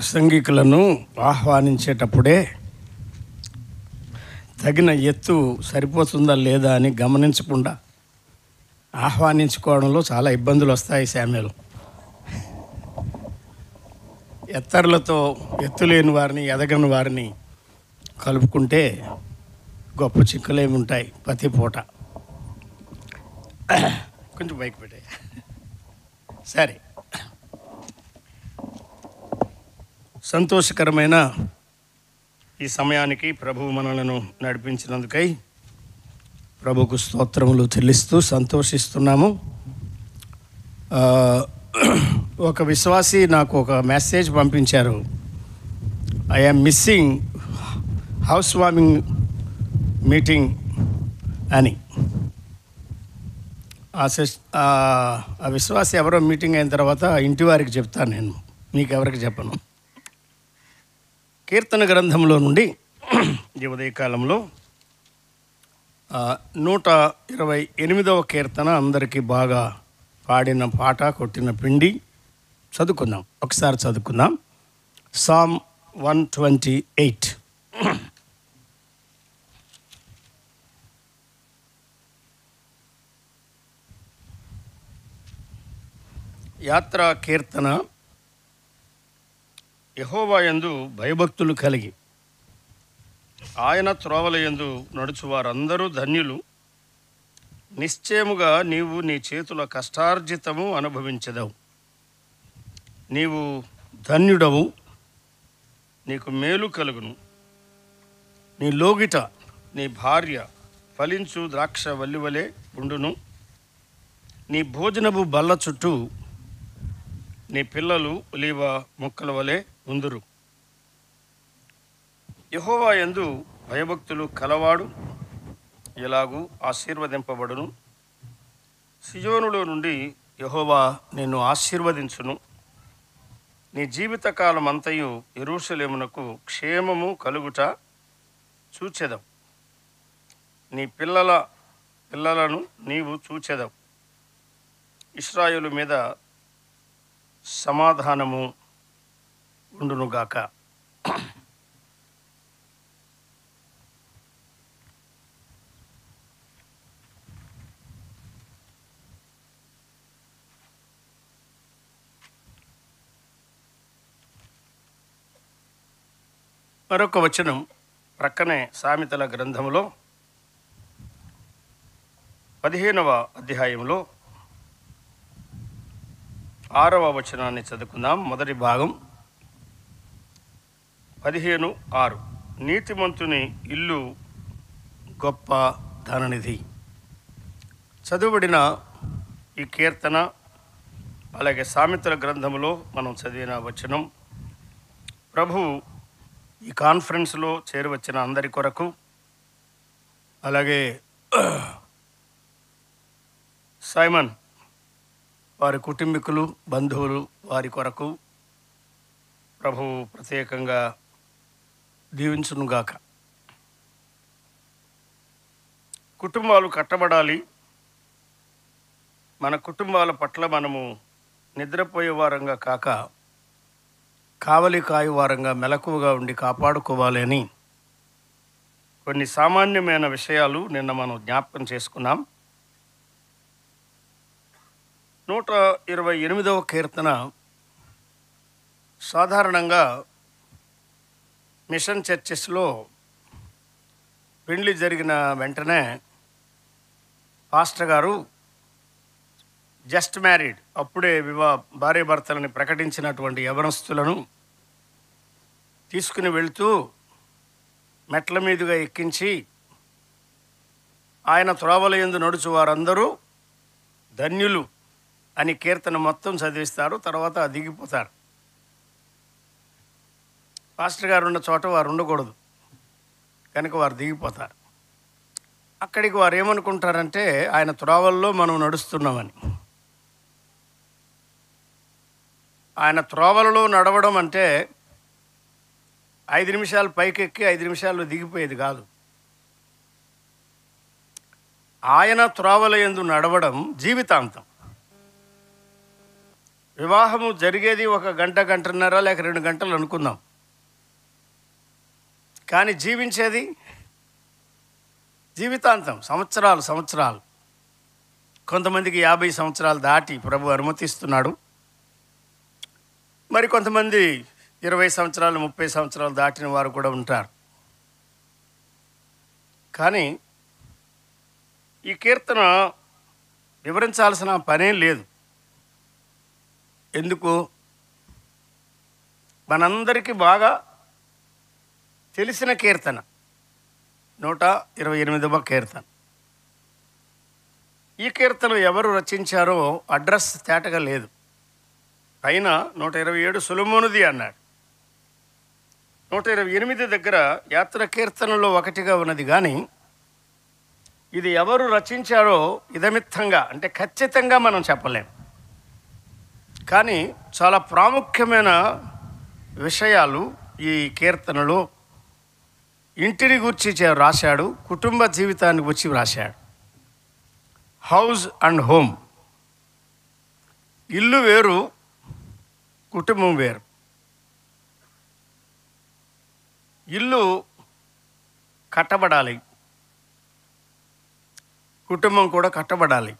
ప్రసంగికులను ఆహ్వానించేటప్పుడే తగిన ఎత్తు సరిపోతుందా లేదా అని గమనించకుండా ఆహ్వానించుకోవడంలో చాలా ఇబ్బందులు వస్తాయి. శామ్యులు ఎత్తర్లతో ఎత్తులేని వారిని ఎదగని వారిని కలుపుకుంటే గొప్ప చిక్కులేమి ఉంటాయి ప్రతి పూట. కొంచెం బైక్ పెట్టాయి. సరే, సంతోషకరమైన ఈ సమయానికి ప్రభువు మనలను నడిపించినందుకై ప్రభువుకు స్తోత్రములు చెల్లిస్తూ సంతోషిస్తున్నాము. ఒక విశ్వాసి నాకు ఒక మెసేజ్ పంపించారు, I'm missing house warming meeting అని. ఆ విశ్వాసి ఎవరో మీటింగ్ అయిన తర్వాత ఇంటి వారికి చెప్తాను, నేను మీకు ఎవరికి చెప్పను. కీర్తన గ్రంథంలో నుండి ఈ ఉదయకాలంలో 128వ కీర్తన అందరికీ బాగా పాడిన పాట, కొట్టిన పిండి చదువుకుందాం. ఒకసారి చదువుకుందాం. సామ్ 128. యాత్రా కీర్తన. యెహోవా యందు భయభక్తులు కలిగి ఆయన త్రోవల యందు నడుచువారందరూ ధన్యులు. నిశ్చయముగా నీవు నీ చేతుల కష్టార్జితము అనుభవించదవు. నీవు ధన్యుడవు, నీకు మేలు కలుగును. నీ లోగిట నీ భార్య ఫలించు ద్రాక్ష వల్లివలే ఉండును. నీ భోజనపు బల్ల చుట్టూ నీ పిల్లలు ఒలీవ మొక్కల వలె ఉందురు. యెహోవా యందు భయభక్తులు కలవాడు ఎలాగూ ఆశీర్వదింపబడును. సియోనులో నుండి యెహోవా నిన్ను ఆశీర్వదించును. నీ జీవితకాలం అంతయు యెరూషలేమునకు క్షేమము కలుగుట చూచెదవు. నీ పిల్లలను నీవు చూచెదవు. ఇశ్రాయేలు మీద సమాధానము ఉండునుగాక. మరొక వచనం ప్రక్కనే సామెతల గ్రంథంలో 15వ అధ్యాయంలో 6వ వచనాన్ని చదువుకుందాం. మొదటి భాగం 15:6. నీతిమంతుని ఇల్లు గొప్ప ధననిధి. చదువుబడిన ఈ కీర్తన అలాగే సామెతల గ్రంథంలో మనం చదివిన వచనం ప్రభువు ఈ కాన్ఫరెన్స్లో చేరువచ్చిన అందరి కొరకు, అలాగే సైమన్ వారి కుటుంబీకులు, బంధువులు వారి కొరకు ప్రభువు ప్రత్యేకంగా దీవించునుగాక. కుటుంబాలు కట్టబడాలి. మన కుటుంబాల పట్ల మనము నిద్రపోయే వారంగా కాక కావలి కాయు వారంగా మెలకువగా ఉండి కాపాడుకోవాలి అని కొన్ని సామాన్యమైన విషయాలు నిన్న మనం జ్ఞాపకం చేసుకున్నాం. 128వ కీర్తన సాధారణంగా మిషన్ చర్చెస్లో పెళ్లి జరిగిన వెంటనే పాస్టర్ గారు జస్ట్ మ్యారీడ్, అప్పుడే భార్య భర్తలని ప్రకటించినటువంటి యవనస్తులను తీసుకుని వెళ్తూ మెట్ల మీదుగా ఎక్కించి ఆయన త్రోవల యందు నడుచు వారందరూ ధన్యులు అని కీర్తన మొత్తం చదివిస్తారు. తర్వాత దిగిపోతారు. పాస్టర్ గారు ఉన్న చోట వారు ఉండకూడదు కనుక వారు దిగిపోతారు. అక్కడికి వారు ఏమనుకుంటారంటే ఆయన త్రోవల్లో మనం నడుస్తున్నామని. ఆయన త్రోవలలో నడవడం అంటే 5 నిమిషాలు పైకెక్కి 5 నిమిషాల్లో దిగిపోయేది కాదు. ఆయన త్రోవల యందు నడవడం జీవితాంతం. వివాహము జరిగేది 1 గంట, గంటన్నర లేక 2 గంటలు అనుకుందాం. కానీ జీవించేది జీవితాంతం, సంవత్సరాలు. కొంతమందికి 50 సంవత్సరాలు దాటి ప్రభు అనుమతిస్తున్నాడు. మరి కొంతమంది 20 సంవత్సరాలు, 30 సంవత్సరాలు దాటిన వారు కూడా ఉంటారు. కానీ ఈ కీర్తన వివరించాల్సిన పనేం లేదు. ఎందుకు? మనందరికీ బాగా తెలిసిన కీర్తన, 128వ కీర్తన. ఈ కీర్తన ఎవరు రచించారో అడ్రస్ తేటగా లేదు. పైన 127 సొలొమోనుది అన్నాడు. 128 దగ్గర యాత్ర కీర్తనలో ఒకటిగా ఉన్నది. కానీ ఇది ఎవరు రచించారో ఇదమిత్తంగా, అంటే ఖచ్చితంగా మనం చెప్పలేం. కానీ చాలా ప్రాముఖ్యమైన విషయాలు ఈ కీర్తనలో ఇంటిని గురించి రాశాడు, కుటుంబ జీవితాన్ని గురించి రాశాడు. హౌస్ అండ్ హోమ్, ఇల్లు వేరు, కుటుంబం వేరు. ఇల్లు కట్టబడాలి, కుటుంబం కూడా కట్టబడాలి.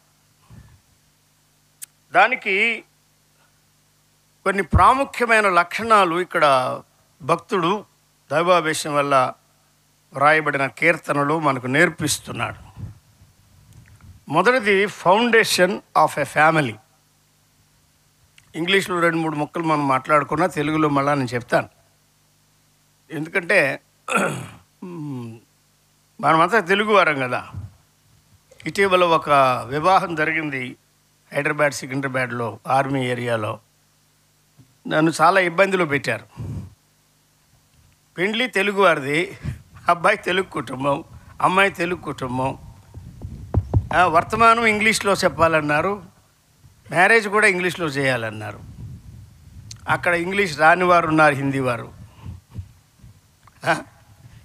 దానికి కొన్ని ప్రాముఖ్యమైన లక్షణాలు ఇక్కడ భక్తుడు దైవావేశం వల్ల వ్రాయబడిన కీర్తనలు మనకు నేర్పిస్తున్నాడు. మొదటిది ఫౌండేషన్ ఆఫ్ ఎ ఫ్యామిలీ. ఇంగ్లీష్లో 2-3 ముక్కలు మనం మాట్లాడుకున్నా, తెలుగులో మళ్ళా నేను చెప్తాను. ఎందుకంటే మనమంతా తెలుగువారం కదా. ఇటీవల ఒక వివాహం జరిగింది హైదరాబాద్, సికింద్రాబాద్లో, ఆర్మీ ఏరియాలో. నన్ను చాలా ఇబ్బందిలో పెట్టారు. పెండ్లి తెలుగువారిది, అబ్బాయి తెలుగు కుటుంబం, అమ్మాయి తెలుగు కుటుంబం. వర్తమానం ఇంగ్లీష్లో చెప్పాలన్నారు, మ్యారేజ్ కూడా ఇంగ్లీష్లో చేయాలన్నారు. అక్కడ ఇంగ్లీష్ రానివారు ఉన్నారు,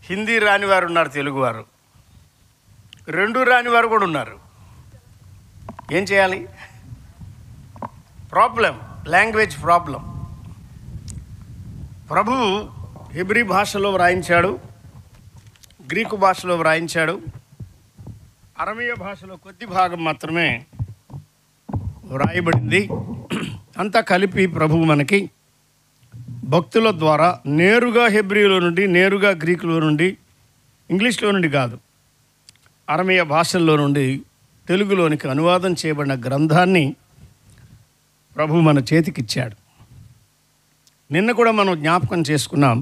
హిందీ రానివారు ఉన్నారు, తెలుగువారు. 2 రానివారు కూడా ఉన్నారు. ఏం చేయాలి? Problem, language problem. ప్రభువు హెబ్రీ భాషలో వ్రాయించాడు, గ్రీకు భాషలో వ్రాయించాడు, అరమీయ భాషలో కొద్ది భాగం మాత్రమే వ్రాయబడింది. అంతా కలిపి ప్రభువు మనకి భక్తుల ద్వారా నేరుగా హెబ్రీలో నుండి, నేరుగా గ్రీకులో నుండి, ఇంగ్లీష్లో నుండి కాదు, అరమీయ భాషల్లో నుండి తెలుగులోనికి అనువాదం చేయబడిన గ్రంథాన్ని ప్రభు మన చేతికిచ్చాడు. నిన్న కూడా మనం జ్ఞాపకం చేసుకున్నాం.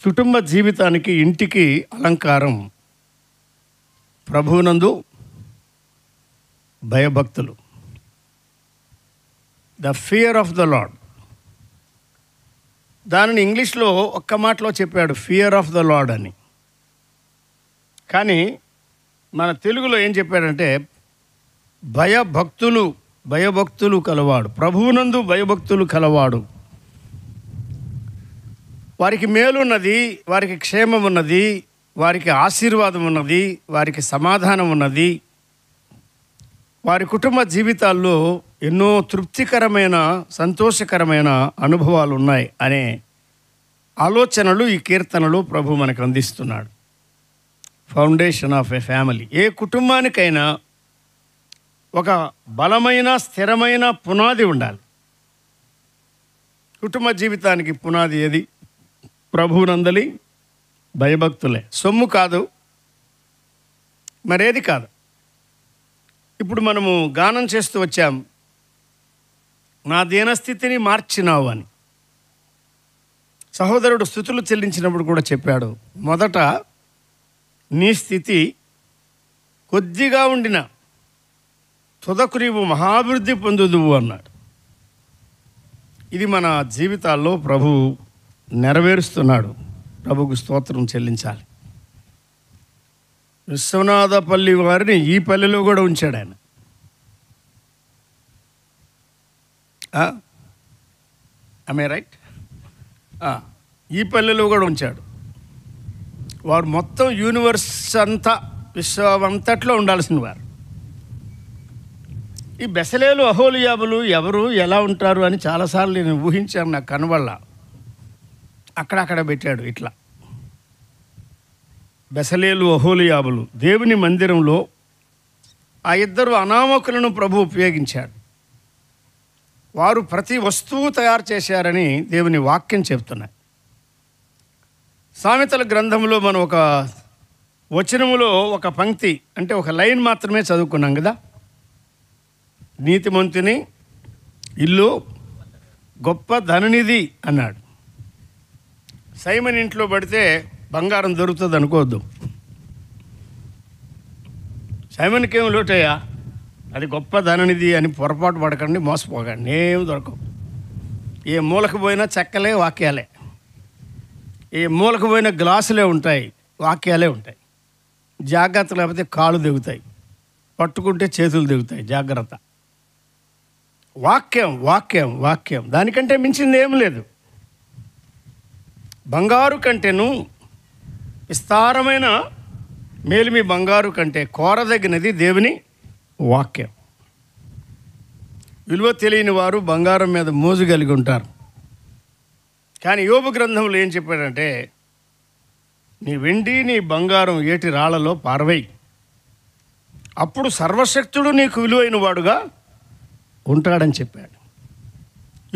కుటుంబ జీవితానికి, ఇంటికి అలంకారం ప్రభువునందు భయభక్తులు. The fear of the lord. దానిని ఇంగ్లీష్లో ఒక్క మాటలో చెప్పాడు, ఫియర్ ఆఫ్ ద లార్డ్ అని. కానీ మన తెలుగులో ఏం చెప్పాడంటే భయభక్తులు కలవాడు, ప్రభువునందు భయభక్తులు కలవాడు. వారికి మేలున్నది, వారికి క్షేమం ఉన్నది, వారికి ఆశీర్వాదం ఉన్నది, వారికి సమాధానం ఉన్నది. వారి కుటుంబ జీవితాల్లో ఎన్నో తృప్తికరమైన, సంతోషకరమైన అనుభవాలు ఉన్నాయి అనే ఆలోచనలు ఈ కీర్తనలో ప్రభు మనకు అందిస్తున్నాడు. Foundation of a family. ఏ కుటుంబానికైనా ఒక బలమైన, స్థిరమైన పునాది ఉండాలి. కుటుంబ జీవితానికి పునాది ఏది? ప్రభువునందలి భయభక్తులే. సొమ్ము కాదు, మరేది కాదు. ఇప్పుడు మనము గానం చేస్తూ వచ్చాం, నా దీనస్థితిని మార్చినావు అని. సహోదరుడు స్తుతులు చెల్లించినప్పుడు కూడా చెప్పాడు, మొదట నీ స్థితి కొద్దిగా ఉండిన తుదకు నీవు మహాభివృద్ధి పొందుదువు అన్నాడు. ఇది మన జీవితాల్లో ప్రభు నెరవేరుస్తున్నాడు. ప్రభుకు స్తోత్రం చెల్లించాలి. విశ్వనాథపల్లి వారిని ఈ పల్లెలో కూడా ఉంచాడు ఆయన. I right? ఈ పల్లెలో కూడా ఉంచాడు. వారు మొత్తం యూనివర్స్ అంతా, విశ్వం అంతట్లో ఉండాల్సిన వారు. ఈ బెసలేలు అహోలియాబులు ఎవరు ఎలా ఉంటారు అని చాలాసార్లు నేను ఊహించాను. నాకు కనబళ్ళ అక్కడక్కడ పెట్టాడు ఇట్లా. బెసలేలు అహోలియాబులు దేవుని మందిరంలో ఆ ఇద్దరు అనామకులను ప్రభు ఉపయోగించాడు. వారు ప్రతి వస్తువు తయారు చేశారని దేవుని వాక్యం చెప్తున్నాయి. సామెతల గ్రంథంలో మనం ఒక వచనములో ఒక పంక్తి అంటే ఒక లైన్ మాత్రమే చదువుకున్నాం కదా. నీతిమంతుని ఇల్లు గొప్ప ధననిధి అన్నాడు. సైమన్ ఇంట్లో పడితే బంగారం దొరుకుతుంది అనుకోవద్దు. సైమన్కి ఏం లోటయ్యా, అది గొప్ప ధననిధి అని పొరపాటు పడకండి, మోసపోకండి. ఏం దొరకవు. ఏ మూలకు పోయినా చెక్కలే వాక్యాలే, ఏ మూలకు పోయిన గ్లాసులే ఉంటాయి, వాక్యాలే ఉంటాయి. జాగ్రత్త లేకపోతే కాళ్ళు దిగుతాయి, పట్టుకుంటే చేతులు దిగుతాయి. జాగ్రత్త. వాక్యం వాక్యం వాక్యం, దానికంటే మించింది ఏం లేదు. బంగారు కంటేను విస్తారమైన మేలిమి బంగారు కంటే కోరదగినది దేవుని వాక్యం. విలువ తెలియని వారు బంగారం మీద మోజు కలిగి ఉంటారు. కానీ యోబు గ్రంథంలో ఏం చెప్పాడంటే, నీ వెండి నీ బంగారం ఏటి రాళ్లలో పారవేయి, అప్పుడు సర్వశక్తుడు నీకు విలువైన వాడుగా ఉంటాడని చెప్పాడు.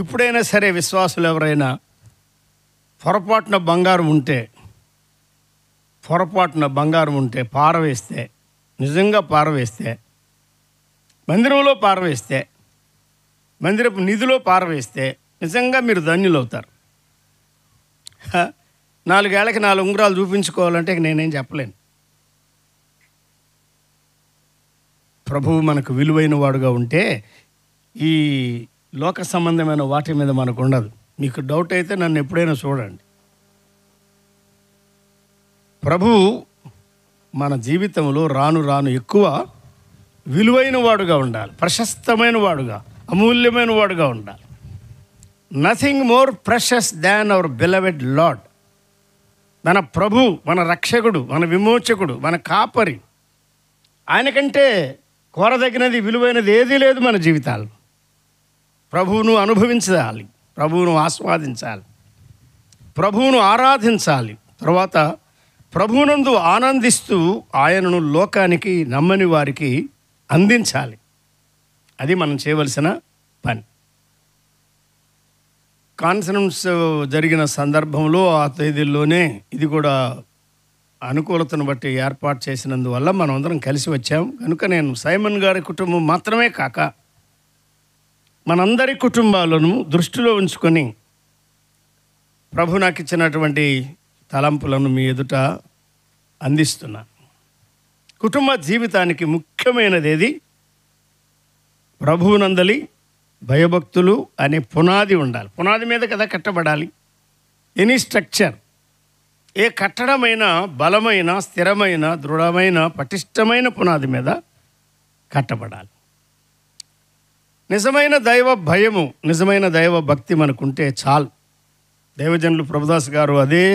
ఇప్పుడైనా సరే విశ్వాసులు ఎవరైనా పొరపాటున బంగారం ఉంటే పారవేస్తే, నిజంగా పారవేస్తే, మందిరంలో పారవేస్తే, మందిరపు నిధిలో పారవేస్తే నిజంగా మీరు ధన్యులు అవుతారు. 4 ఏళ్ళకి 4 ఉంగరాలు చూపించుకోవాలంటే నేనేం చెప్పలేను. ప్రభువు మనకు విలువైన వాడుగా ఉంటే ఈ లోక సంబంధమైన వాటి మీద మనకు ఉండదు. మీకు డౌట్ అయితే నన్ను ఎప్పుడైనా చూడండి. ప్రభువు మన జీవితంలో రాను రాను ఎక్కువ విలువైన వాడుగా ఉండాలి, ప్రశస్తమైన వాడుగా, అమూల్యమైన వాడుగా ఉండాలి. నథింగ్ మోర్ ప్రెషస్ దాన్ అవర్ బిలవెడ్ లార్డ్. మన ప్రభు, మన రక్షకుడు, మన విమోచకుడు, మన కాపరి. ఆయనకంటే కోరదగినది, విలువైనది ఏదీ లేదు మన జీవితాల్లో. ప్రభువును అనుభవించాలి, ప్రభువును ఆస్వాదించాలి, ప్రభువును ఆరాధించాలి. తర్వాత ప్రభువునందు ఆనందిస్తూ ఆయనను లోకానికి నమ్మని వారికి అందించాలి. అది మనం చేయవలసిన పని. కాన్ఫరెన్స్ జరిగిన సందర్భంలో ఆ తేదీల్లోనే ఇది కూడా అనుకూలతను బట్టి ఏర్పాటు చేసినందువల్ల మనం అందరం కలిసి వచ్చాం. కనుక నేను సైమన్ గారి కుటుంబం మాత్రమే కాక మనందరి కుటుంబాలను దృష్టిలో ఉంచుకొని ప్రభు నాకు ఇచ్చినటువంటి తలంపులను మీ ఎదుట అందిస్తున్నాను. కుటుంబ జీవితానికి ముఖ్యమైనది ఏది? ప్రభువునందలి భయభక్తులు అనే పునాది ఉండాలి. పునాది మీద కదా కట్టబడాలి ఎనీ స్ట్రక్చర్. ఏ కట్టడమైనా బలమైన, స్థిరమైన, దృఢమైన, పటిష్టమైన పునాది మీద కట్టబడాలి. నిజమైన దైవ భయము, నిజమైన దైవ భక్తి మనకుంటే చాలు. దైవజనులు ప్రభుదాస్ గారు అదే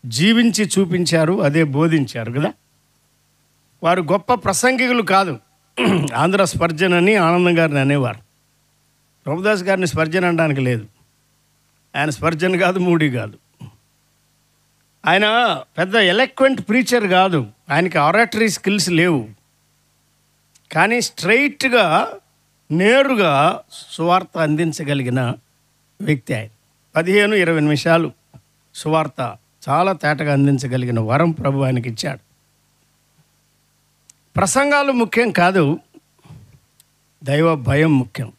జీవించి చూపించారు, అదే బోధించారు కదా. వారు గొప్ప ప్రసంగికులు కాదు. ఆంధ్ర స్పర్జన్ అని ఆనందం గారిని అనేవారు. ప్రభుదాస్ గారిని స్పర్జన్ అనడానికి లేదు. ఆయన స్పర్జన్ కాదు, మూడీ కాదు. ఆయన పెద్ద ఎలక్వెంట్ ప్రీచర్ కాదు, ఆయనకి ఆరాటరీ స్కిల్స్ లేవు. కానీ స్ట్రైట్గా, నేరుగా సువార్త అందించగలిగిన వ్యక్తి ఆయన. 15-20 నిమిషాలు సువార్త చాలా తేటగా అందించగలిగిన వరం ప్రభు ఆయనకి ఇచ్చాడు. ప్రసంగాలు ముఖ్యం కాదు, దైవ భయం ముఖ్యం.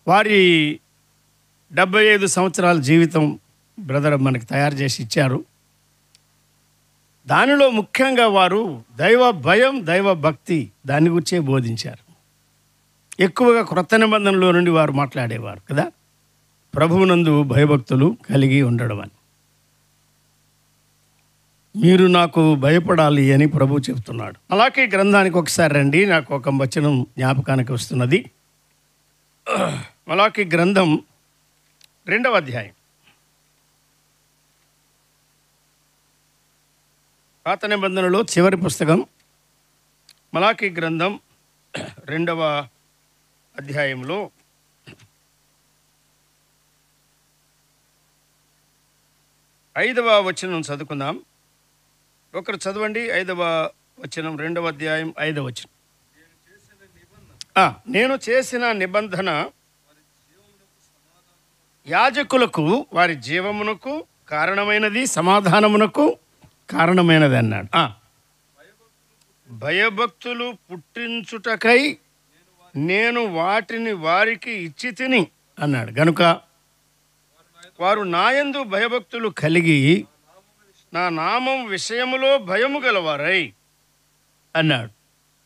వారి 75 సంవత్సరాల జీవితం బ్రదర్ మనకి తయారు చేసి ఇచ్చారు. దానిలో ముఖ్యంగా వారు దైవ భయం, దైవ భక్తి దాని గురించే బోధించారు. ఎక్కువగా క్రొత్త నిబంధనలో నుండి వారు మాట్లాడేవారు కదా, ప్రభువునందు భయభక్తులు కలిగి ఉండడం అని. మీరు నాకు భయపడాలి అని ప్రభు చెప్తున్నాడు. మలాకీ గ్రంథానికి ఒకసారి రండి, నాకు ఒక వచనం జ్ఞాపకానికి వస్తున్నది. మలాకీ గ్రంథం 2వ అధ్యాయం. పాత నిబంధనలో చివరి పుస్తకం మలాకీ గ్రంథం రెండవ అధ్యాయంలో 5వ వచనం చదువుకుందాం. ఒకరు చదవండి. 5వ వచనం, 2వ అధ్యాయం 5వ వచనం. నేను చేసిన నిబంధన యాజకులకు వారి జీవమునకు కారణమైనది, సమాధానమునకు కారణమైనది అన్నాడు. భయభక్తులు పుట్టించుటకై నేను వాటిని వారికి ఇచ్చి తిని అన్నాడు. గనుక వారు నాయందు భయభక్తులు కలిగి నా నామం విషయములో భయము గలవారై అన్నాడు.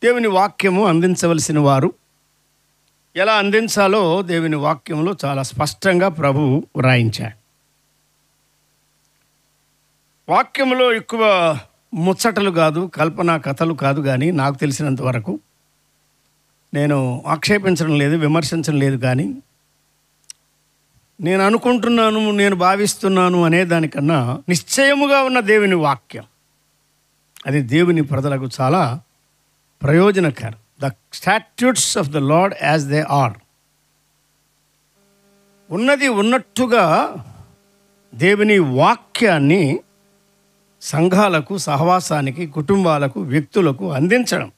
దేవుని వాక్యము అందించవలసిన వారు ఎలా అందించాలో దేవుని వాక్యంలో చాలా స్పష్టంగా ప్రభువు వ్రాయించాడు. వాక్యంలో ఎక్కువ ముచ్చటలు కాదు, కల్పనా కథలు కాదు, కానీ నాకు తెలిసినంత వరకు, నేను ఆక్షేపించడం లేదు, విమర్శించడం లేదు, కానీ నేను అనుకుంటున్నాను, నేను భావిస్తున్నాను అనే దానికన్నా నిశ్చయముగా ఉన్న దేవుని వాక్యం, అది దేవుని ప్రజలకు చాలా ప్రయోజనకరం. The statutes of the Lord as they are. ఉన్నది ఉన్నట్టుగా దేవుని వాక్యాన్ని సంఘాలకు, సహవాసానికి, కుటుంబాలకు, వ్యక్తులకు అందించడం,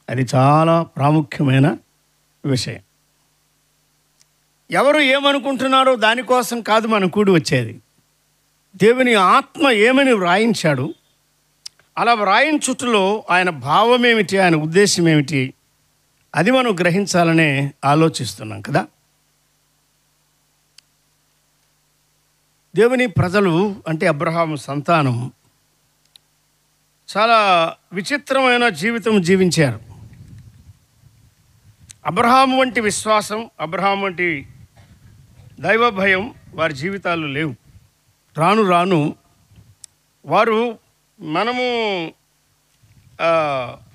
అది చాలా ప్రాముఖ్యమైన విషయం. ఎవరు ఏమనుకుంటున్నారో దానికోసం కాదు మనం కూడి వచ్చేది. దేవుని ఆత్మ ఏమని వ్రాయించాడు, అలా వ్రాయించుటలో ఆయన భావం ఏమిటి, ఆయన ఉద్దేశం ఏమిటి, అది మనం గ్రహించాలనే ఆలోచిస్తున్నాం కదా. దేవుని ప్రజలు అంటే అబ్రహాము సంతానం చాలా విచిత్రమైన జీవితం జీవించారు. అబ్రహాము వంటి విశ్వాసం, అబ్రహాము వంటి దైవ భయం వారి జీవితాల్లో లేవు. రాను రాను వారు మనము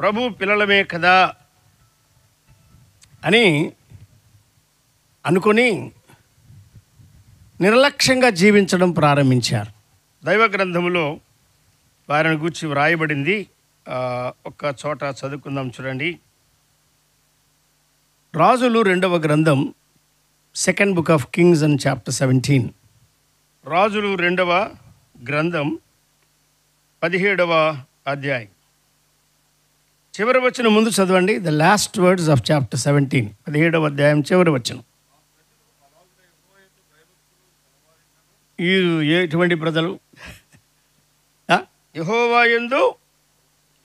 ప్రభు పిల్లలమే కదా అని అనుకొని నిర్లక్ష్యంగా జీవించడం ప్రారంభించారు. దైవ గ్రంథములో వారిని గూర్చి వ్రాయబడింది. ఒక్క చోట చదువుకుందాం, చూడండి. రాజులు 2వ గ్రంథం, 2nd book of Kings and chapter 17. రాజులు 2వ గ్రంథం 17వ అధ్యాయం చివరి వచనం ముందు చదవండి. The last words of chapter 17, 17వ అధ్యాయం చివరి వచనం. ఈ ఎటువంటి ప్రజలు? యెహోవా యందు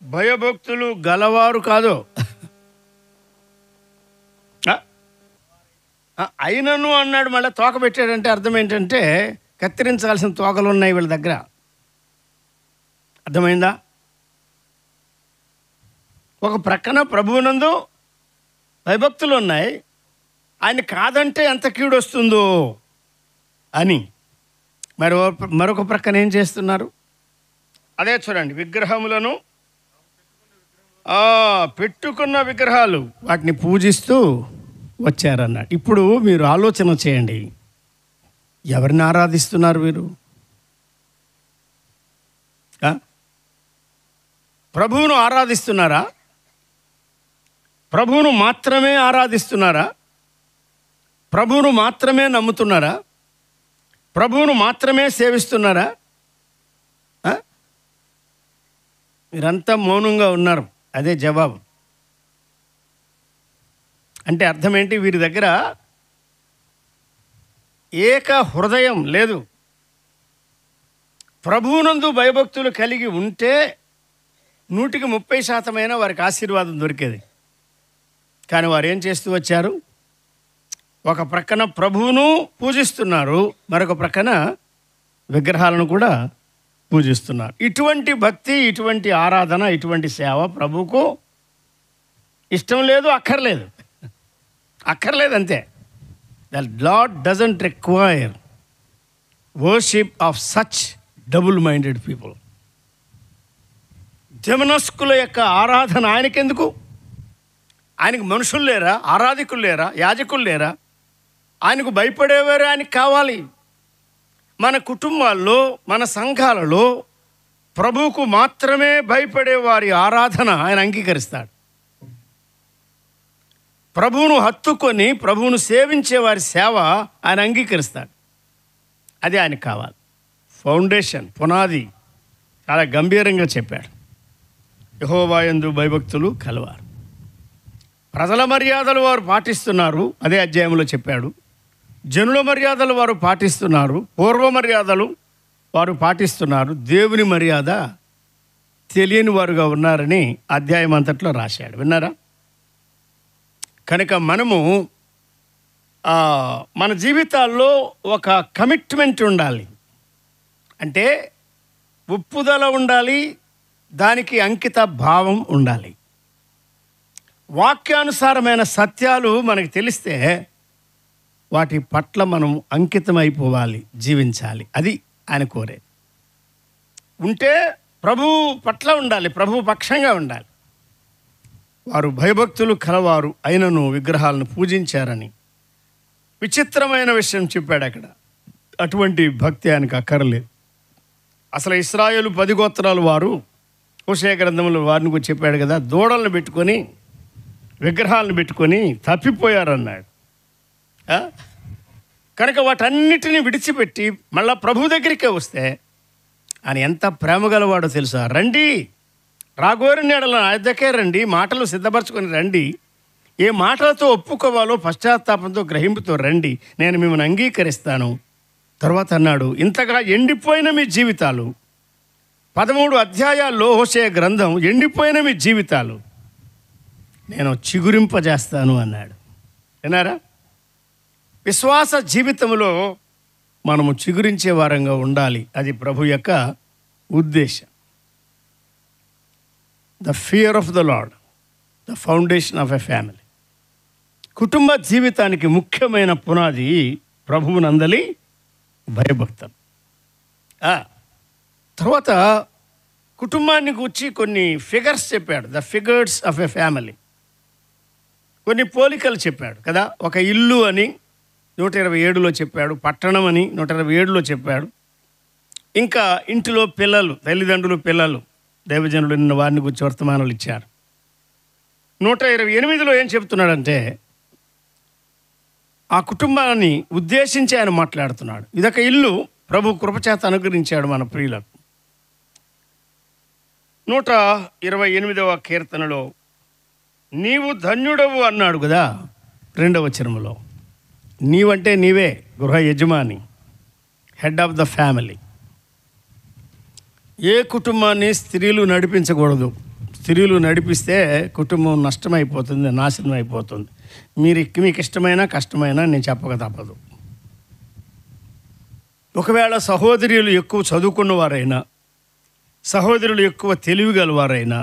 భయభక్తులు గలవారు కాదు, అయినను అన్నాడు. మళ్ళీ తోక పెట్టాడంటే అర్థం ఏంటంటే కత్తిరించాల్సిన తోకలు ఉన్నాయి వీళ్ళ దగ్గర. అర్థమైందా? ఒక ప్రక్కన ప్రభువునందు భయభక్తులు ఉన్నాయి, ఆయన కాదంటే ఎంత కీడు వస్తుందో అని. మరొక ప్రక్కన ఏం చేస్తున్నారు? అదే చూడండి, విగ్రహములను పెట్టుకున్న విగ్రహాలు వాటిని పూజిస్తూ వచ్చారన్నాడు. ఇప్పుడు మీరు ఆలోచన చేయండి, ఎవరిని ఆరాధిస్తున్నారు వీరు? ప్రభువును ఆరాధిస్తున్నారా? ప్రభువును మాత్రమే ఆరాధిస్తున్నారా? ప్రభువును మాత్రమే నమ్ముతున్నారా? ప్రభువును మాత్రమే సేవిస్తున్నారా? మీరంతా మౌనంగా ఉన్నారు. అదే జవాబు. అంటే అర్థం ఏంటి? వీరి దగ్గర ఏక హృదయం లేదు. ప్రభువునందు భయభక్తులు కలిగి ఉంటే 130% వారికి ఆశీర్వాదం దొరికేది. కానీ వారు ఏం చేస్తూ వచ్చారు? ఒక ప్రక్కన ప్రభువును పూజిస్తున్నారు, మరొక ప్రక్కన విగ్రహాలను కూడా పూజిస్తున్నారు. ఇటువంటి భక్తి, ఇటువంటి ఆరాధన, ఇటువంటి సేవ ప్రభువుకు ఇష్టం లేదు, అక్కర్లేదు అంతే. The Lord doesn't require worship of such double minded people. జమనస్కుల యొక్క ఆరాధన ఆయనకెందుకు? ఆయనకు మనుషులు లేరా? ఆరాధికులు లేరా? యాజకులు లేరా? ఆయనకు భయపడేవారు ఆయనకు కావాలి. మన కుటుంబాల్లో, మన సంఘాలలో ప్రభువుకు మాత్రమే భయపడే వారి ఆరాధన ఆయన అంగీకరిస్తాడు. ప్రభువును హత్తుకొని ప్రభువును సేవించే వారి సేవ ఆయన అంగీకరిస్తాడు. అది ఆయనకు కావాలి. ఫౌండేషన్, పునాది చాలా గంభీరంగా చెప్పాడు. యెహోవా యందు భయభక్తులు కలవారు. ప్రజల మర్యాదలు వారు పాటిస్తున్నారు, అదే అధ్యాయంలో చెప్పాడు. జనుల మర్యాదలు వారు పాటిస్తున్నారు, పూర్వ మర్యాదలు వారు పాటిస్తున్నారు. దేవుని మర్యాద తెలియని వారుగా ఉన్నారని అధ్యాయం అంతట్లో రాశాడు. విన్నారా? కనుక మనము మన జీవితాల్లో ఒక కమిట్మెంట్ ఉండాలి. అంటే ఒప్పుదల ఉండాలి, దానికి అంకిత భావం ఉండాలి. వాక్యానుసారమైన సత్యాలు మనకు తెలిస్తే వాటి పట్ల మనం అంకితమైపోవాలి, జీవించాలి. అది ఆయన కోరేది. ఉంటే ప్రభువు పట్ల ఉండాలి, ప్రభువు పక్షంగా ఉండాలి. వారు భయభక్తులు కలవారు అయినను విగ్రహాలను పూజించారని విచిత్రమైన విషయం చెప్పాడు అక్కడ. అటువంటి భక్తి ఆయనకు అక్కర్లేదు. అసలు ఇశ్రాయేలు 10 గోత్రాలు వారు హోషేయ గ్రంథంలో వారిని కూడా చెప్పాడు కదా, దూడలను పెట్టుకొని విగ్రహాలను పెట్టుకొని తప్పిపోయారన్నాడు. కనుక వాటన్నిటిని విడిచిపెట్టి మళ్ళా ప్రభు దగ్గరికే వస్తే ఆయన ఎంత ప్రేమ గలవాడో తెలుసా. రండి, రాగోరి నీడల నా యొద్దకే రండి, మాటలు సిద్ధపరచుకొని రండి, ఏ మాటలతో ఒప్పుకోవాలో పశ్చాత్తాపంతో గ్రహింపుతో రండి, నేను మిమ్మల్ని అంగీకరిస్తాను. తర్వాత అన్నాడు, ఇంతగా ఎండిపోయిన మీ జీవితాలు, 13 అధ్యాయాల్లో హోషేయ గ్రంథం, ఎండిపోయిన మీ జీవితాలు నేను చిగురింపజేస్తాను అన్నాడు. విన్నారా? విశ్వాస జీవితంలో మనము చిగురించే వారంగా ఉండాలి. అది ప్రభు యొక్క ఉద్దేశం. The fear of the lord, the foundation of a family. కుటుంబ జీవితానికి ముఖ్యమైన పునాది ప్రభువునందలి భయభక్తులు. తర్వాత కుటుంబాన్ని గురించి కొన్ని ఫిగర్స్ చెప్పాడు. The figures of a family. కొన్ని పోలికలు చెప్పాడు కదా. ఒక ఇల్లు అని 127లో చెప్పాడు, పట్టణం అని 127లో చెప్పాడు. ఇంకా ఇంటిలో పిల్లలు, తల్లిదండ్రులు, పిల్లలు, దైవజనులు నిన్న వారిని గురించి వర్తమానాలు ఇచ్చారు. 128లో ఏం చెప్తున్నాడంటే ఆ కుటుంబాన్ని ఉద్దేశించి ఆయన మాట్లాడుతున్నాడు. ఇదొక ఇల్లు ప్రభు కృపచేత అనుగ్రహించాడు మన ప్రియులకు. 128వ కీర్తనలో నీవు ధన్యుడవు అన్నాడు కదా. 2వ వచనంలో నీవంటే నీవే గృహ యజమాని, హెడ్ ఆఫ్ ద ఫ్యామిలీ. ఏ కుటుంబాన్ని స్త్రీలు నడిపించకూడదు. స్త్రీలు నడిపిస్తే కుటుంబం నష్టమైపోతుంది, నాశనం అయిపోతుంది. మీకు ఇష్టమైనా కష్టమైనా నేను చెప్పక తప్పదు. ఒకవేళ సహోదరులు ఎక్కువ చదువుకున్నవారైనా, సహోదరులు ఎక్కువ తెలివి గలవారైనా,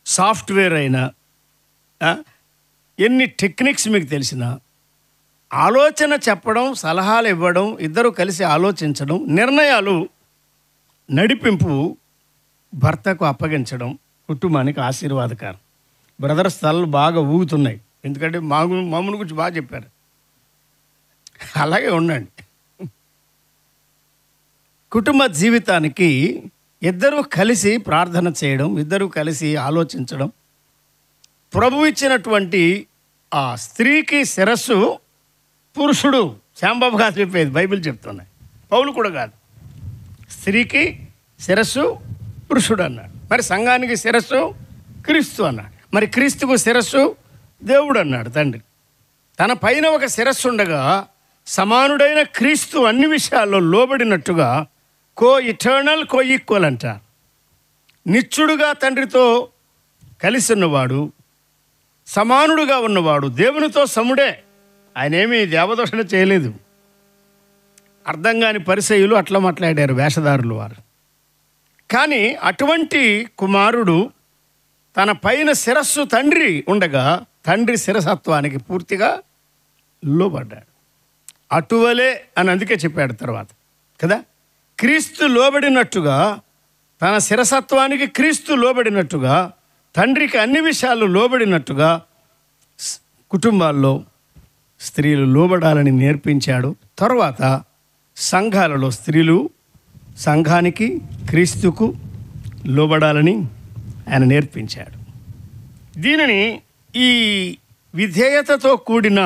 సాఫ్ట్వేర్ అయినా, ఎన్ని టెక్నిక్స్ మీకు తెలిసినా, ఆలోచన చెప్పడం, సలహాలు ఇవ్వడం, ఇద్దరు కలిసి ఆలోచించడం, నిర్ణయాలు నడిపింపు భర్తకు అప్పగించడం కుటుంబానికి ఆశీర్వాదకరం. బ్రదర్ స్థలాలు బాగా ఊగుతున్నాయి, ఎందుకంటే మామూలు గురించి బాగా చెప్పారు. అలాగే ఉండండి. కుటుంబ జీవితానికి ఇద్దరూ కలిసి ప్రార్థన చేయడం, ఇద్దరూ కలిసి ఆలోచించడం. ప్రభు ఇచ్చినటువంటి ఆ స్త్రీకి శిరస్సు పురుషుడు. శ్యాంబాబు గారు చెప్పేది, బైబిల్ చెప్తున్నాయి, పౌలు కూడా కాదు. స్త్రీకి శిరస్సు పురుషుడు అన్నాడు. మరి సంఘానికి శిరస్సు క్రీస్తు అన్నాడు. మరి క్రీస్తుకు శిరస్సు దేవుడు అన్నాడు తండ్రి. తన పైన ఒక శిరస్సు ఉండగా సమానుడైన క్రీస్తు అన్ని విషయాల్లో లోబడినట్టుగా ఇటర్నల్ ఈక్వల్ అంటారు. నిత్యుడుగా తండ్రితో కలిసి ఉన్నవాడు, సమానుడుగా ఉన్నవాడు, దేవునితో సముడే. ఆయన ఏమీ దేవదోషణ చేయలేదు. అర్థం కాని పరిసయ్యులు అట్లా మాట్లాడారు, వేషధారులు వారు. కానీ అటువంటి కుమారుడు తన పైన శిరస్సు తండ్రి ఉండగా తండ్రి శిరసత్వానికి పూర్తిగా లోబడ్డాడు. అటువలే అని అందుకే చెప్పాడు తర్వాత కదా. క్రీస్తు లోబడినట్టుగా, తన శిరసత్వానికి క్రీస్తు లోబడినట్టుగా, తండ్రికి అన్ని విషయాలు లోబడినట్టుగా కుటుంబాల్లో స్త్రీలు లోబడాలని నేర్పించాడు. తర్వాత సంఘాలలో స్త్రీలు సంఘానికి, క్రీస్తుకు లోబడాలని ఆయన నేర్పించాడు. దీనిని ఈ విధేయతతో కూడిన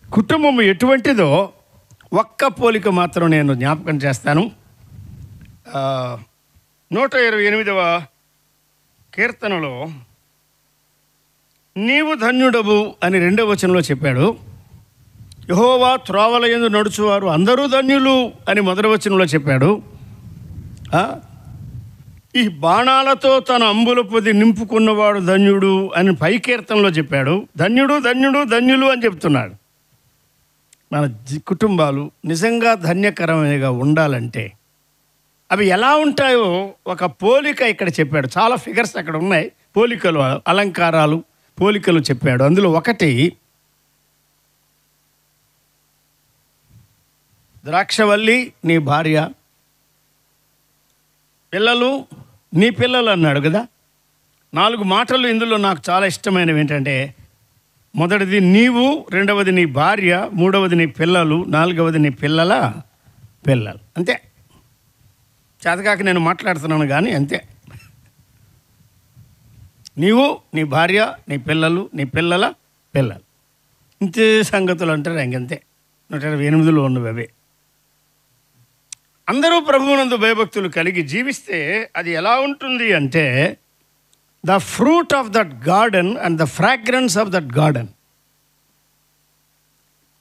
కుటుంబం ఎటువంటిదో ఒక్క పోలిక మాత్రం నేను జ్ఞాపకం చేస్తాను. 128వ కీర్తనలో నీవు ధన్యుడవు అని 2వ వచనంలో చెప్పాడు. యెహోవా త్రోవల యందు నడుచువారు అందరూ ధన్యులు అని 1వ వచనంలో చెప్పాడు. ఈ బాణాలతో తన అంబుల పొది నింపుకున్నవాడు ధన్యుడు అని పై కీర్తనలో చెప్పాడు. ధన్యుడు ధన్యుడు ధన్యులు అని చెప్తున్నాడు. మన కుటుంబాలు నిజంగా ధన్యకరమైనగా ఉండాలంటే అవి ఎలా ఉంటాయో ఒక పోలిక ఇక్కడ చెప్పాడు. చాలా ఫిగర్స్ అక్కడ ఉన్నాయి, పోలికలు, అలంకారాలు, పోలికలు చెప్పాడు. అందులో ఒకటి ద్రాక్షవల్లి నీ భార్య, పిల్లలు నీ పిల్లలు అన్నాడు కదా. 4 మాటలు ఇందులో నాకు చాలా ఇష్టమైనవి ఏంటంటే, మొదటిది నీవు, 2వది నీ భార్య, 3వది నీ పిల్లలు, 4వది నీ పిల్లల పిల్లలు. అంతే, చేతకాక నేను మాట్లాడుతున్నాను కానీ అంతే. నీవు, నీ భార్య, నీ పిల్లలు, నీ పిల్లల పిల్లలు, ఇంతే సంగతులు అంటారు. ఇంకంతే 128లో ఉన్నవి అవే. అందరూ ప్రభువునందు భయభక్తులు కలిగి జీవిస్తే అది ఎలా ఉంటుంది అంటే, the fruit of that garden and the fragrance of that garden.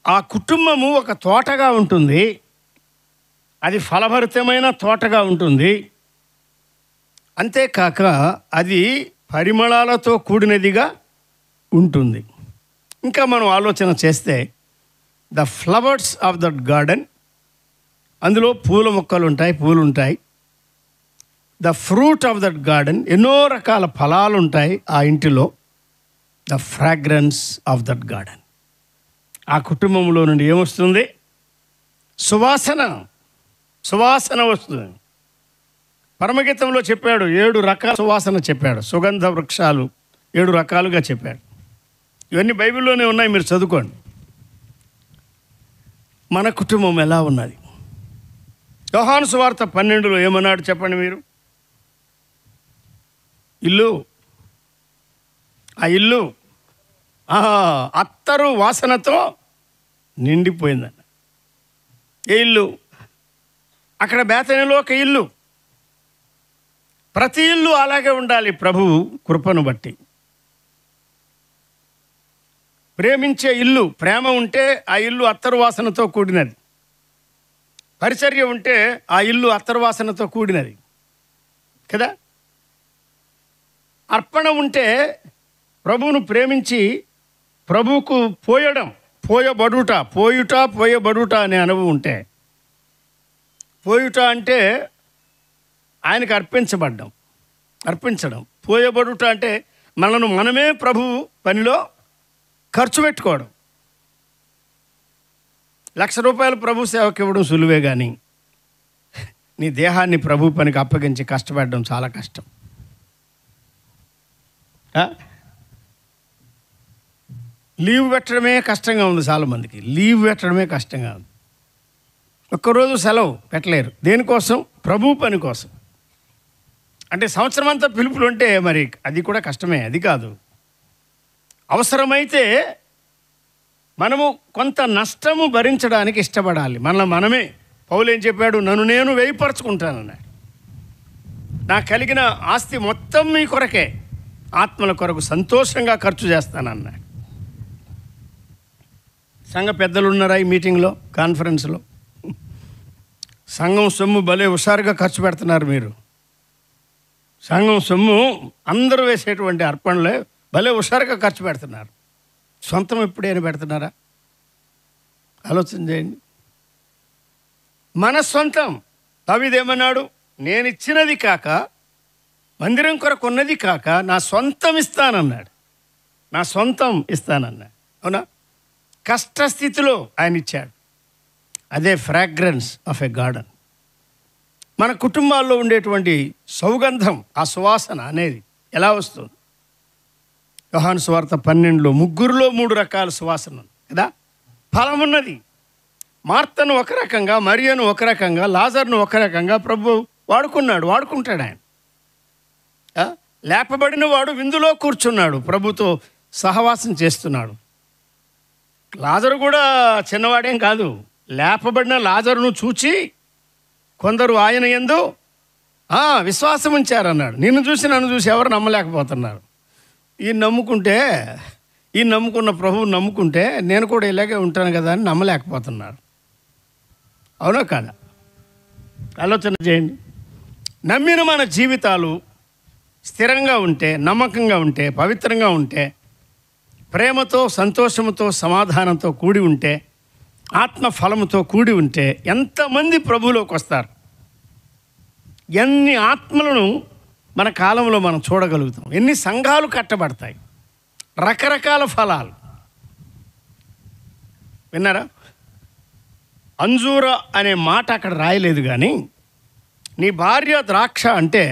ఆ కుటుంబము ఒక తోటగా ఉంటుంది, అది ఫలభరితమైన తోటగా ఉంటుంది. అంతేకాక అది పరిమళాలతో కూడినదిగా ఉంటుంది. ఇంకా మనం ఆలోచన చేస్తే the flowers of that garden, అందులో పూల మొక్కలు ఉంటాయి, పూలు ఉంటాయి. The fruit of that garden, ఎన్నో రకాల ఫలాలు ఉంటాయి ఆ ఇంటిలో. The fragrance of that garden, ఆ కుటుంబంలో నుండి ఏమొస్తుంది? సువాసన, సువాసన వస్తుంది. పరమగీతంలో చెప్పాడు 7 రకాల సువాసన చెప్పాడు. సుగంధ వృక్షాలు 7 రకాలుగా చెప్పాడు. ఇవన్నీ బైబిల్లోనే ఉన్నాయి, మీరు చదువుకోండి. మన కుటుంబం ఎలా ఉన్నది? యోహాను సువార్త 12లో ఏమన్నాడు చెప్పండి మీరు? ఇల్లు, ఆ ఇల్లు అత్తరు వాసనతో నిండిపోయిందన్న. ఏ ఇల్లు? అక్కడ బేతనీలో ఒక ఇల్లు. ప్రతి ఇల్లు అలాగే ఉండాలి ప్రభువు కృపను బట్టి. ప్రేమించే ఇల్లు, ప్రేమ ఉంటే ఆ ఇల్లు అత్తరు వాసనతో కూడినది. పరిచర్య ఉంటే ఆ ఇల్లు అత్తరు వాసనతో కూడినది కదా. అర్పణ ఉంటే ప్రభువును ప్రేమించి ప్రభువుకు పోయబడుట అనే అనుభవం ఉంటే, పోయుట అంటే ఆయనకు అర్పించడం. పోయబడుట అంటే మనమే ప్రభువు పనిలో ఖర్చు పెట్టుకోవడం. ₹1,00,000 ప్రభు సేవకి ఇవ్వడం సులువే, కానీ నీ దేహాన్ని ప్రభు పనికి అప్పగించి కష్టపడడం చాలా కష్టం. లీవ్ పెట్టడమే కష్టంగా ఉంది చాలామందికి. లీవ్ పెట్టడమే కష్టంగా ఉంది. ఒక్కరోజు సెలవు పెట్టలేరు. దేనికోసం? ప్రభు పని కోసం. అంటే సంవత్సరం అంతా పిలుపులు ఉంటే మరి అది కూడా కష్టమే. అది కాదు, అవసరమైతే మనము కొంత నష్టము భరించడానికి ఇష్టపడాలి. మనమే. పౌలు ఏం చెప్పాడు? నన్ను నేను వేయపరచుకుంటానన్నాడు. నాకు కలిగిన ఆస్తి మొత్తం మీ కొరకే, ఆత్మల కొరకు సంతోషంగా ఖర్చు చేస్తానన్నాడు. సంఘ పెద్దలు ఉన్నారా ఈ మీటింగ్లో, కాన్ఫరెన్స్లో? సంఘం సొమ్ము భలే హుషారుగా ఖర్చు పెడుతున్నారు మీరు. సంఘం సొమ్ము అందరూ వేసేటువంటి అర్పణలే భలే హుషారుగా ఖర్చు పెడుతున్నారు. సొంతం ఎప్పుడైనా పెడుతున్నారా? ఆలోచన చేయండి. మన సొంతం. దావీదేమన్నాడు? నేను ఇచ్చినది కాక, మందిరం కొరకు ఉన్నది కాక నా సొంతం ఇస్తానన్నాడు. అవునా? కష్టస్థితిలో ఆయన ఇచ్చాడు. అదే ఫ్రాగ్రెన్స్ ఆఫ్ ఎ గార్డెన్. మన కుటుంబాల్లో ఉండేటువంటి సౌగంధం, ఆ సువాసన అనేది ఎలా వస్తుంది? యోహాను సువార్త 12లో 3 రకాల సువాసన ఉంది కదా. ఫలం ఉన్నది. మార్తను ఒక రకంగా, మరియను ఒక రకంగా, లాజర్ను ఒక రకంగా ప్రభు వాడుకుంటాడు ఆయన. లేపబడిన వాడు విందులో కూర్చున్నాడు ప్రభుతో సహవాసం చేస్తున్నాడు. లాజరు కూడా చిన్నవాడేం కాదు. లేపబడిన లాజరును చూచి కొందరు ఆయన యందు విశ్వాసం ఉంచారన్నాడు. నిన్ను చూసి నన్ను చూసి ఎవరు నమ్మలేకపోతున్నారు. ఈ నమ్ముకున్న ప్రభువు నమ్ముకుంటే నేను కూడా ఇలాగే ఉంటాను కదా అని నమ్మలేకపోతున్నారు. అవునా కాదా? ఆలోచన చేయండి. నమ్మిన మన జీవితాలు స్థిరంగా ఉంటే, నమ్మకంగా ఉంటే, పవిత్రంగా ఉంటే, ప్రేమతో, సంతోషంతో, సమాధానంతో కూడి ఉంటే, ఆత్మ ఫలముతో కూడి ఉంటే ఎంతమంది ప్రభువులోకి వస్తారు. ఎన్ని ఆత్మలను మన కాలంలో మనం చూడగలుగుతాం. ఎన్ని సంఘాలు కట్టబడతాయి. రకరకాల ఫలాలు విన్నారా? అంజూర అనే మాట అక్కడ రాయలేదు, కానీ నీ భార్య ద్రాక్ష అంటే,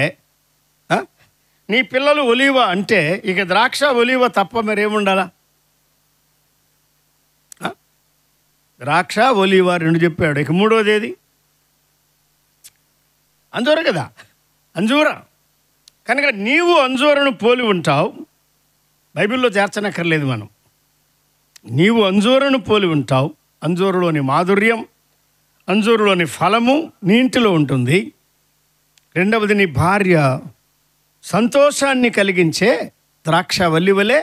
నీ పిల్లలు ఒలీవ అంటే, ఇక ద్రాక్ష ఒలీవ తప్ప మరేముండాలా? ద్రాక్ష ఒలీవ రెండు చెప్పాడు. ఇక మూడోది ఏది? అంజూర కదా, అంజూర. కనుక నీవు అంజూరను పోలి ఉంటావు. బైబిల్లో చేర్చనక్కర్లేదు మనం. నీవు అంజూరను పోలి ఉంటావు. అంజూరులోని మాధుర్యం, అంజూరులోని ఫలము నీ ఇంటిలో ఉంటుంది. రెండవది, నీ భార్య సంతోషాన్ని కలిగించే ద్రాక్ష వల్లివలే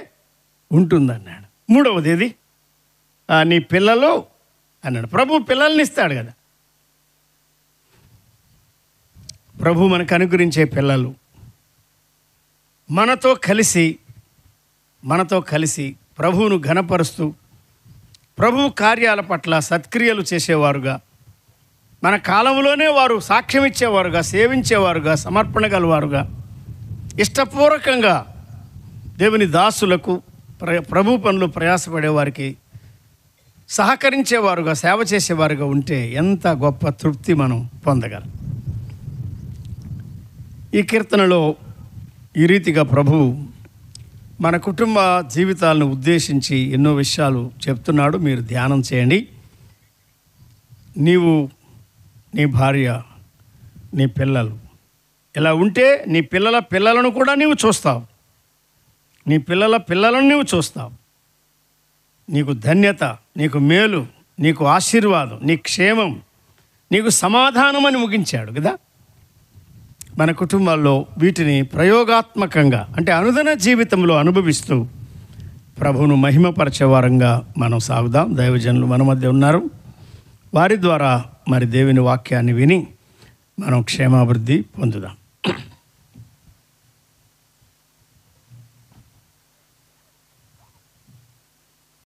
ఉంటుందన్నాడు. మూడవది ఏది? నీ పిల్లలు అన్నాడు. ప్రభు పిల్లల్ని ఇస్తాడు కదా. ప్రభు మనకు అనుగ్రహించే పిల్లలు మనతో కలిసి ప్రభువును ఘనపరుస్తూ, ప్రభు కార్యాల పట్ల సత్క్రియలు చేసేవారుగా, మన కాలంలోనే వారు సాక్ష్యం ఇచ్చేవారుగా, సేవించేవారుగా, సమర్పణ గలవారుగా, ఇష్టపూర్వకంగా దేవుని దాసులకు, ప్రభు పనులు ప్రయాసపడేవారికి సహకరించేవారుగా, సేవ చేసేవారుగా ఉంటే ఎంత గొప్ప తృప్తి మనం పొందగలం. ఈ కీర్తనలో ఈ రీతిగా ప్రభువు మన కుటుంబ జీవితాలను ఉద్దేశించి ఎన్నో విషయాలు చెప్తున్నాడు. మీరు ధ్యానం చేయండి. నీవు, నీ భార్య, నీ పిల్లలు ఇలా ఉంటే నీ పిల్లల పిల్లలను కూడా నీవు చూస్తావు. నీ పిల్లల పిల్లలను నీవు చూస్తావు. నీకు ధన్యత, నీకు మేలు, నీకు ఆశీర్వాదం, నీ క్షేమం, నీకు సమాధానం అని ముగించాడు కదా. మన కుటుంబాల్లో వీటిని ప్రయోగాత్మకంగా, అంటే అనుదిన జీవితంలో అనుభవిస్తూ ప్రభువును మహిమపరచేవారంగా మనం సాగుదాం. దైవజనులు మన మధ్య ఉన్నారు. వారి ద్వారా మరి దేవుని వాక్యాన్ని విని మనం క్షేమాభివృద్ధి పొందుదాం.